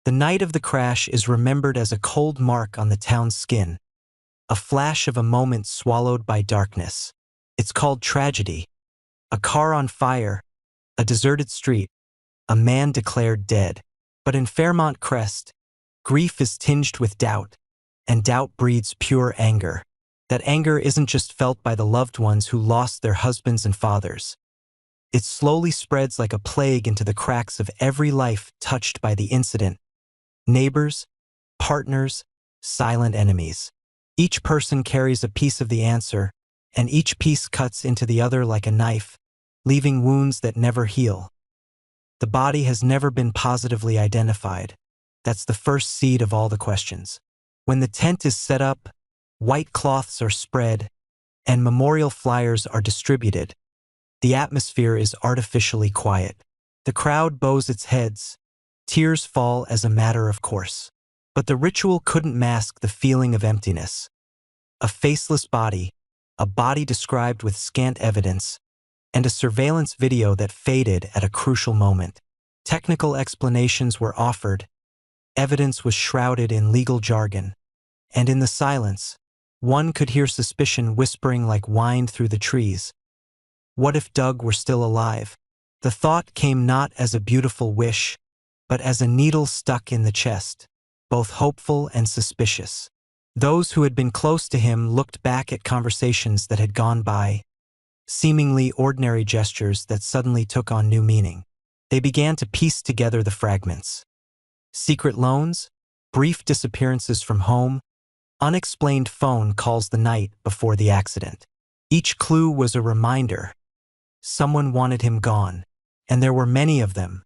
The night of the crash is remembered as a cold mark on the town's skin, a flash of a moment swallowed by darkness. It's called tragedy. A car on fire, a deserted street, a man declared dead. But in Fairmont Crest, grief is tinged with doubt, and doubt breeds pure anger. That anger isn't just felt by the loved ones who lost their husbands and fathers. It slowly spreads like a plague into the cracks of every life touched by the incident. Neighbors, partners, silent enemies. Each person carries a piece of the answer, and each piece cuts into the other like a knife, leaving wounds that never heal. The body has never been positively identified. That's the first seed of all the questions. When the tent is set up, white cloths are spread, and memorial flyers are distributed, the atmosphere is artificially quiet. The crowd bows its heads. Tears fall as a matter of course. But the ritual couldn't mask the feeling of emptiness. A faceless body, a body described with scant evidence, and a surveillance video that faded at a crucial moment. Technical explanations were offered, evidence was shrouded in legal jargon, and in the silence, one could hear suspicion whispering like wind through the trees. What if Doug were still alive? The thought came not as a beautiful wish, but as a needle stuck in the chest, both hopeful and suspicious. Those who had been close to him looked back at conversations that had gone by, seemingly ordinary gestures that suddenly took on new meaning. They began to piece together the fragments. Secret loans, brief disappearances from home, unexplained phone calls the night before the accident. Each clue was a reminder. Someone wanted him gone, and there were many of them.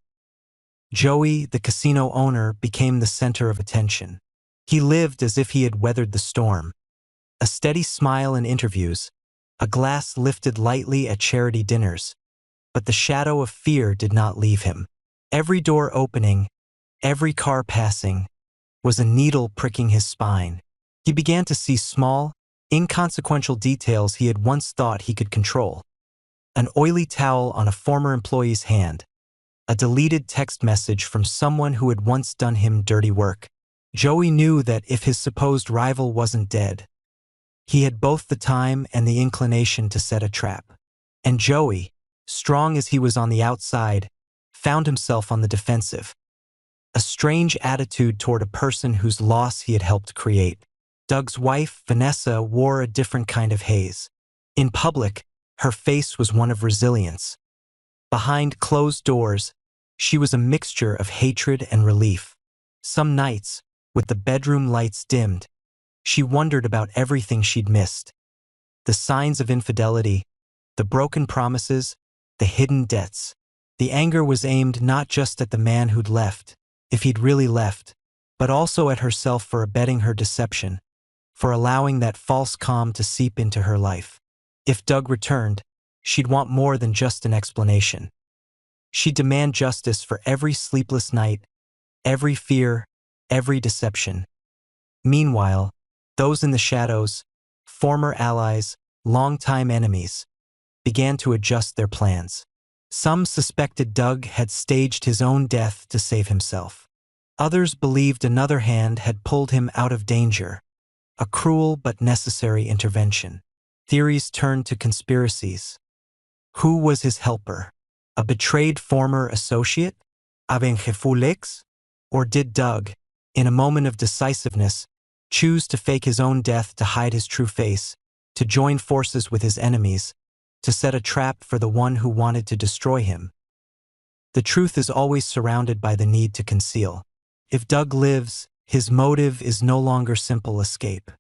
Joey, the casino owner, became the center of attention. He lived as if he had weathered the storm. A steady smile in interviews, a glass lifted lightly at charity dinners, but the shadow of fear did not leave him. Every door opening, every car passing, was a needle pricking his spine. He began to see small, inconsequential details he had once thought he could control. An oily towel on a former employee's hand, a deleted text message from someone who had once done him dirty work. Joey knew that if his supposed rival wasn't dead, he had both the time and the inclination to set a trap. And Joey, strong as he was on the outside, found himself on the defensive. A strange attitude toward a person whose loss he had helped create. Doug's wife, Vanessa, wore a different kind of haze. In public, her face was one of resilience. Behind closed doors, she was a mixture of hatred and relief. Some nights, with the bedroom lights dimmed, she wondered about everything she'd missed. The signs of infidelity, the broken promises, the hidden debts. The anger was aimed not just at the man who'd left, if he'd really left, but also at herself for abetting her deception, for allowing that false calm to seep into her life. If Doug returned, she'd want more than just an explanation. She'd demand justice for every sleepless night, every fear, every deception. Meanwhile, those in the shadows, former allies, longtime enemies, began to adjust their plans. Some suspected Doug had staged his own death to save himself. Others believed another hand had pulled him out of danger, a cruel but necessary intervention. Theories turned to conspiracies. Who was his helper? A betrayed former associate? A vengeful ex? Or did Doug, in a moment of decisiveness, choose to fake his own death to hide his true face, to join forces with his enemies, to set a trap for the one who wanted to destroy him? The truth is always surrounded by the need to conceal. If Doug lives, his motive is no longer simple escape.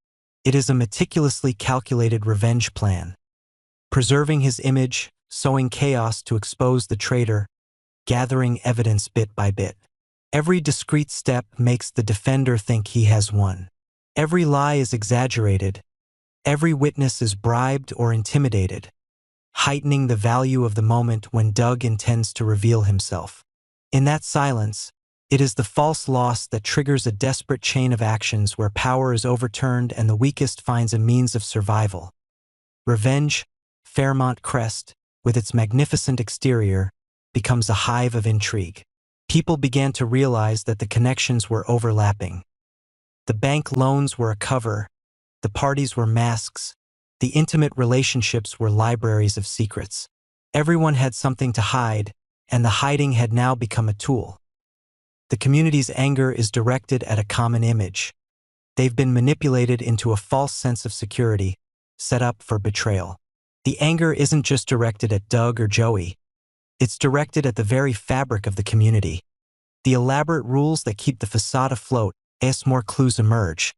It is a meticulously calculated revenge plan. Preserving his image, sowing chaos to expose the traitor, gathering evidence bit by bit. Every discreet step makes the defender think he has won. Every lie is exaggerated. Every witness is bribed or intimidated, heightening the value of the moment when Doug intends to reveal himself. In that silence, it is the false loss that triggers a desperate chain of actions where power is overturned and the weakest finds a means of survival. Revenge, Fairmont Crest, with its magnificent exterior, becomes a hive of intrigue. People began to realize that the connections were overlapping. The bank loans were a cover, the parties were masks, the intimate relationships were libraries of secrets. Everyone had something to hide, and the hiding had now become a tool. The community's anger is directed at a common image. They've been manipulated into a false sense of security, set up for betrayal. The anger isn't just directed at Doug or Joey. It's directed at the very fabric of the community. The elaborate rules that keep the facade afloat as more clues emerge.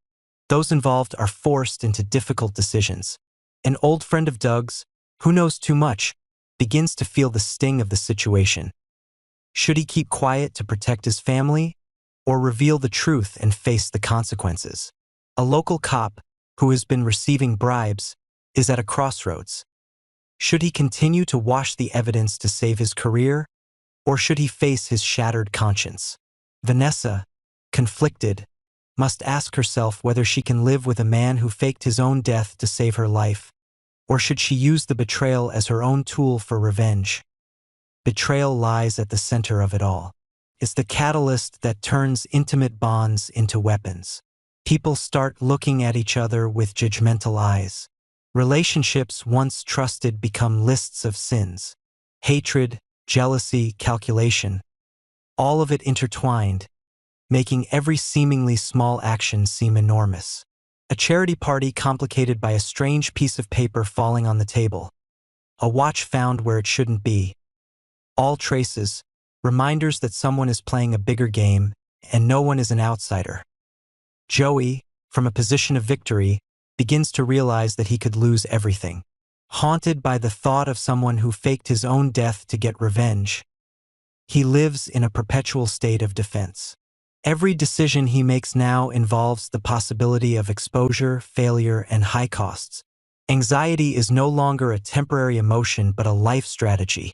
Those involved are forced into difficult decisions. An old friend of Doug's, who knows too much, begins to feel the sting of the situation. Should he keep quiet to protect his family, or reveal the truth and face the consequences? A local cop, who has been receiving bribes, is at a crossroads. Should he continue to wash the evidence to save his career, or should he face his shattered conscience? Vanessa, conflicted, must ask herself whether she can live with a man who faked his own death to save her life, or should she use the betrayal as her own tool for revenge? Betrayal lies at the center of it all. It's the catalyst that turns intimate bonds into weapons. People start looking at each other with judgmental eyes. Relationships once trusted become lists of sins. Hatred, jealousy, calculation, all of it intertwined, making every seemingly small action seem enormous. A charity party complicated by a strange piece of paper falling on the table. A watch found where it shouldn't be. All traces, reminders that someone is playing a bigger game and no one is an outsider. Joey, from a position of victory, begins to realize that he could lose everything. Haunted by the thought of someone who faked his own death to get revenge, he lives in a perpetual state of defense. Every decision he makes now involves the possibility of exposure, failure, and high costs. Anxiety is no longer a temporary emotion but a life strategy.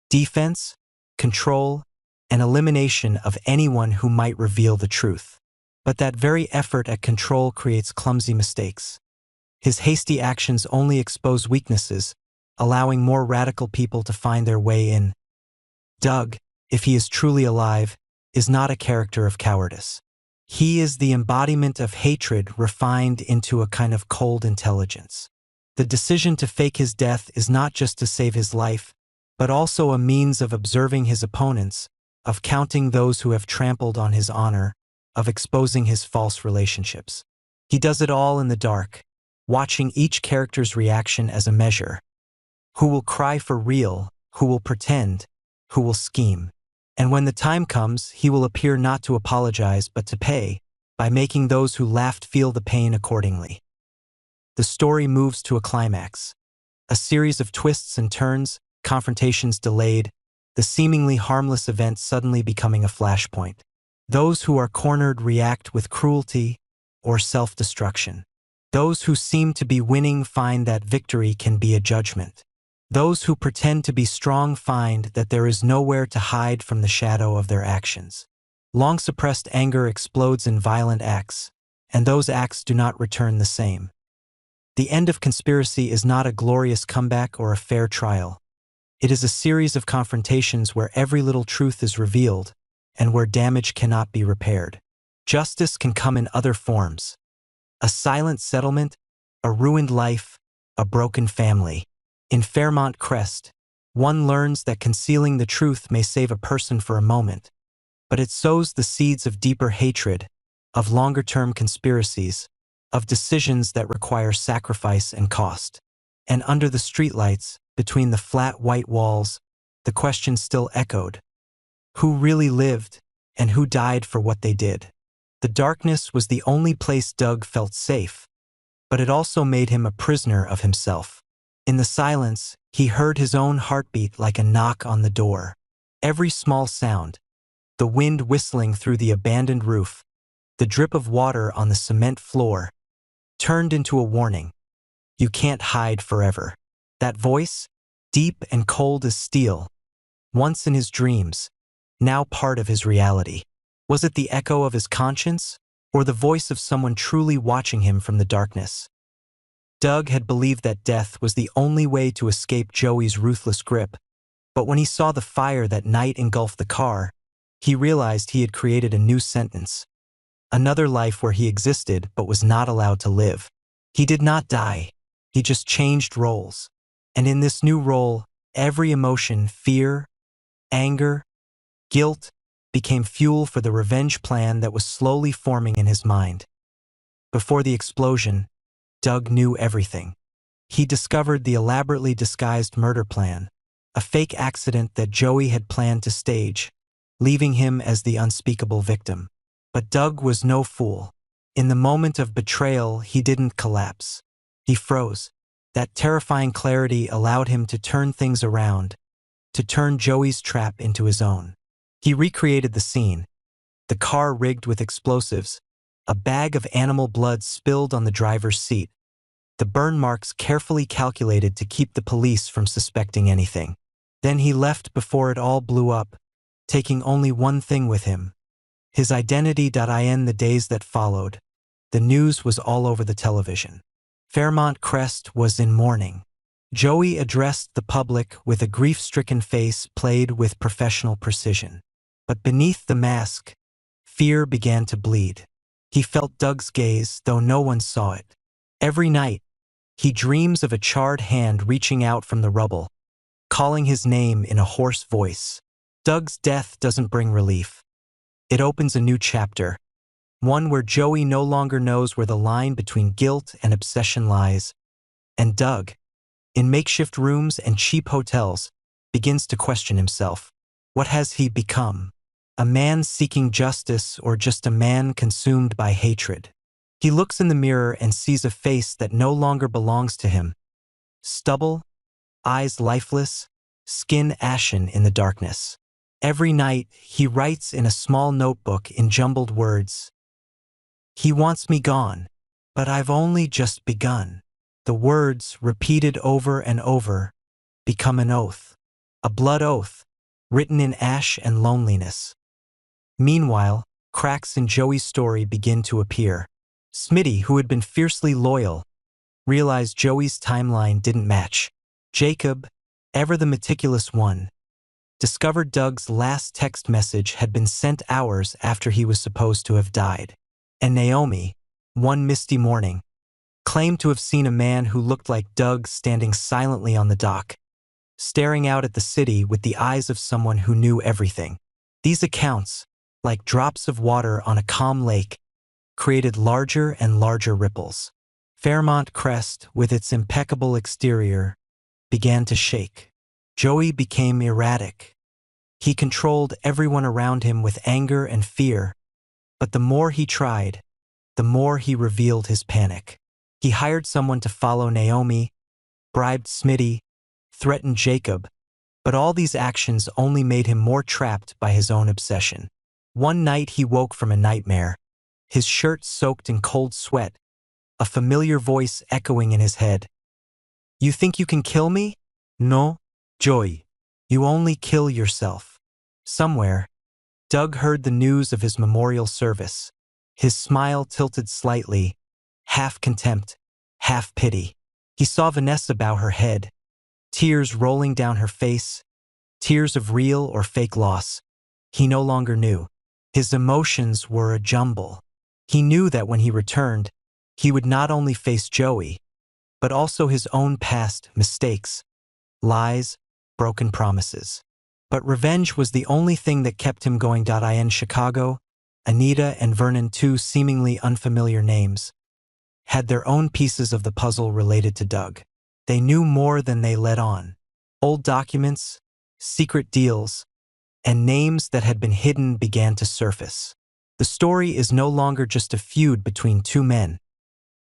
Defense, control, and elimination of anyone who might reveal the truth. But that very effort at control creates clumsy mistakes. His hasty actions only expose weaknesses, allowing more radical people to find their way in. Doug, if he is truly alive, is not a character of cowardice. He is the embodiment of hatred refined into a kind of cold intelligence. The decision to fake his death is not just to save his life, but also a means of observing his opponents, of counting those who have trampled on his honor, of exposing his false relationships. He does it all in the dark, watching each character's reaction as a measure. Who will cry for real, who will pretend, who will scheme. And when the time comes, he will appear not to apologize but to pay, by making those who laughed feel the pain accordingly. The story moves to a climax. A series of twists and turns, confrontations delayed, the seemingly harmless event suddenly becoming a flashpoint. Those who are cornered react with cruelty or self-destruction. Those who seem to be winning find that victory can be a judgment. Those who pretend to be strong find that there is nowhere to hide from the shadow of their actions. Long-suppressed anger explodes in violent acts, and those acts do not return the same. The end of Conspiracy is not a glorious comeback or a fair trial. It is a series of confrontations where every little truth is revealed, and where damage cannot be repaired. Justice can come in other forms. A silent settlement, a ruined life, a broken family. In Fairmont Crest, one learns that concealing the truth may save a person for a moment, but it sows the seeds of deeper hatred, of longer-term conspiracies, of decisions that require sacrifice and cost. And under the streetlights, between the flat white walls, the question still echoed. Who really lived, and who died for what they did? The darkness was the only place Doug felt safe, but it also made him a prisoner of himself. In the silence, he heard his own heartbeat like a knock on the door. Every small sound, the wind whistling through the abandoned roof, the drip of water on the cement floor, turned into a warning. You can't hide forever. That voice, deep and cold as steel, once in his dreams, now part of his reality. Was it the echo of his conscience, or the voice of someone truly watching him from the darkness? Doug had believed that death was the only way to escape Joey's ruthless grip, but when he saw the fire that night engulf the car, He realized he had created a new sentence, another life where he existed but was not allowed to live. He did not die. He just changed roles. And in this new role, every emotion, fear, anger, guilt, became fuel for the revenge plan that was slowly forming in his mind. Before the explosion, Doug knew everything. He discovered the elaborately disguised murder plan, a fake accident that Joey had planned to stage, leaving him as the unspeakable victim. But Doug was no fool. In the moment of betrayal, he didn't collapse. He froze. That terrifying clarity allowed him to turn things around, to turn Joey's trap into his own. He recreated the scene, the car rigged with explosives, a bag of animal blood spilled on the driver's seat, the burn marks carefully calculated to keep the police from suspecting anything. Then he left before it all blew up, taking only one thing with him: his identity. In the days that followed, the news was all over the television. Fairmont Crest was in mourning. Joey addressed the public with a grief-stricken face played with professional precision. But beneath the mask, fear began to bleed. He felt Doug's gaze, though no one saw it. Every night, he dreams of a charred hand reaching out from the rubble, calling his name in a hoarse voice. Doug's death doesn't bring relief. It opens a new chapter, one where Joey no longer knows where the line between guilt and obsession lies. And Doug, in makeshift rooms and cheap hotels, begins to question himself. What has he become? A man seeking justice, or just a man consumed by hatred? He looks in the mirror and sees a face that no longer belongs to him. Stubble, eyes lifeless, skin ashen in the darkness. Every night, he writes in a small notebook in jumbled words, "He wants me gone, but I've only just begun." The words, repeated over and over, become an oath, a blood oath, written in ash and loneliness. Meanwhile, cracks in Joey's story begin to appear. Smitty, who had been fiercely loyal, realized Joey's timeline didn't match. Jacob, ever the meticulous one, discovered Doug's last text message had been sent hours after he was supposed to have died. And Naomi, one misty morning, claimed to have seen a man who looked like Doug standing silently on the dock, staring out at the city with the eyes of someone who knew everything. These accounts, like drops of water on a calm lake, created larger and larger ripples. Fairmont Crest, with its impeccable exterior, began to shake. Joey became erratic. He controlled everyone around him with anger and fear, but the more he tried, the more he revealed his panic. He hired someone to follow Naomi, bribed Smitty, threatened Jacob, but all these actions only made him more trapped by his own obsession. One night he woke from a nightmare, his shirt soaked in cold sweat, a familiar voice echoing in his head. "You think you can kill me? No, Joey. You only kill yourself." Somewhere, Doug heard the news of his memorial service. His smile tilted slightly, half contempt, half pity. He saw Vanessa bow her head, tears rolling down her face, tears of real or fake loss. He no longer knew. His emotions were a jumble. He knew that when he returned, he would not only face Joey, but also his own past mistakes, lies, broken promises. But revenge was the only thing that kept him going. In Chicago, Anita and Vernon, two seemingly unfamiliar names, had their own pieces of the puzzle related to Doug. They knew more than they let on. Old documents, secret deals, and names that had been hidden began to surface. The story is no longer just a feud between two men.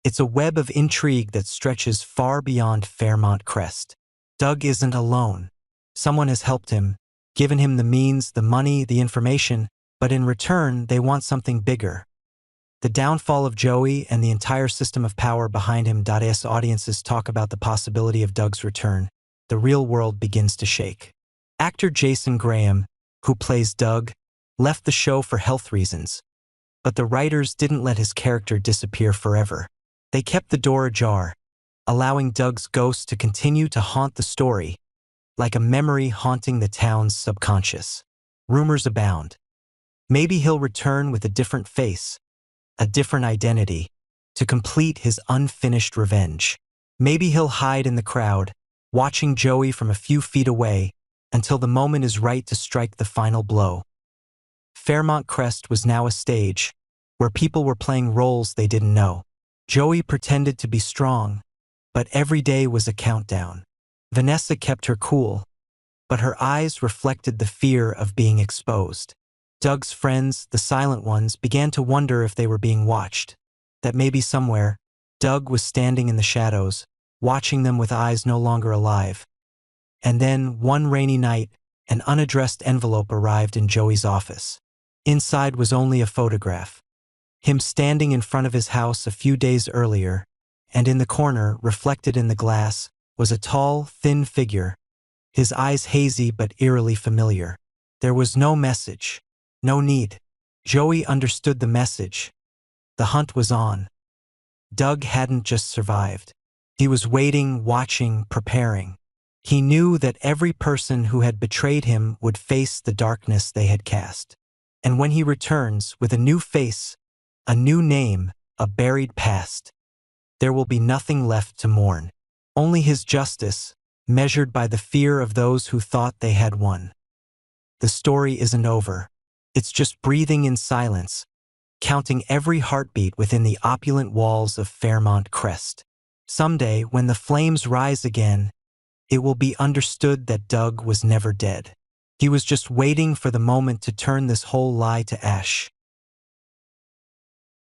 It's a web of intrigue that stretches far beyond Fairmont Crest. Doug isn't alone. Someone has helped him, given him the means, the money, the information, but in return, they want something bigger. The downfall of Joey and the entire system of power behind him. As audiences talk about the possibility of Doug's return, the real world begins to shake. Actor Jason Graham, who plays Doug, left the show for health reasons, but the writers didn't let his character disappear forever. They kept the door ajar, allowing Doug's ghost to continue to haunt the story, like a memory haunting the town's subconscious. Rumors abound. Maybe he'll return with a different face, a different identity, to complete his unfinished revenge. Maybe he'll hide in the crowd, watching Joey from a few feet away until the moment is right to strike the final blow. Fairmont Crest was now a stage where people were playing roles they didn't know. Joey pretended to be strong, but every day was a countdown. Vanessa kept her cool, but her eyes reflected the fear of being exposed. Doug's friends, the silent ones, began to wonder if they were being watched, that maybe somewhere, Doug was standing in the shadows, watching them with eyes no longer alive. And then, one rainy night, an unaddressed envelope arrived in Joey's office. Inside was only a photograph. Him standing in front of his house a few days earlier, and in the corner, reflected in the glass, was a tall, thin figure, his eyes hazy but eerily familiar. There was no message, no need. Joey understood the message. The hunt was on. Doug hadn't just survived. He was waiting, watching, preparing. He knew that every person who had betrayed him would face the darkness they had cast. And when he returns with a new face, a new name, a buried past, there will be nothing left to mourn. Only his justice, measured by the fear of those who thought they had won. The story isn't over. It's just breathing in silence, counting every heartbeat within the opulent walls of Fairmont Crest. Someday, when the flames rise again, it will be understood that Doug was never dead. He was just waiting for the moment to turn this whole lie to ash.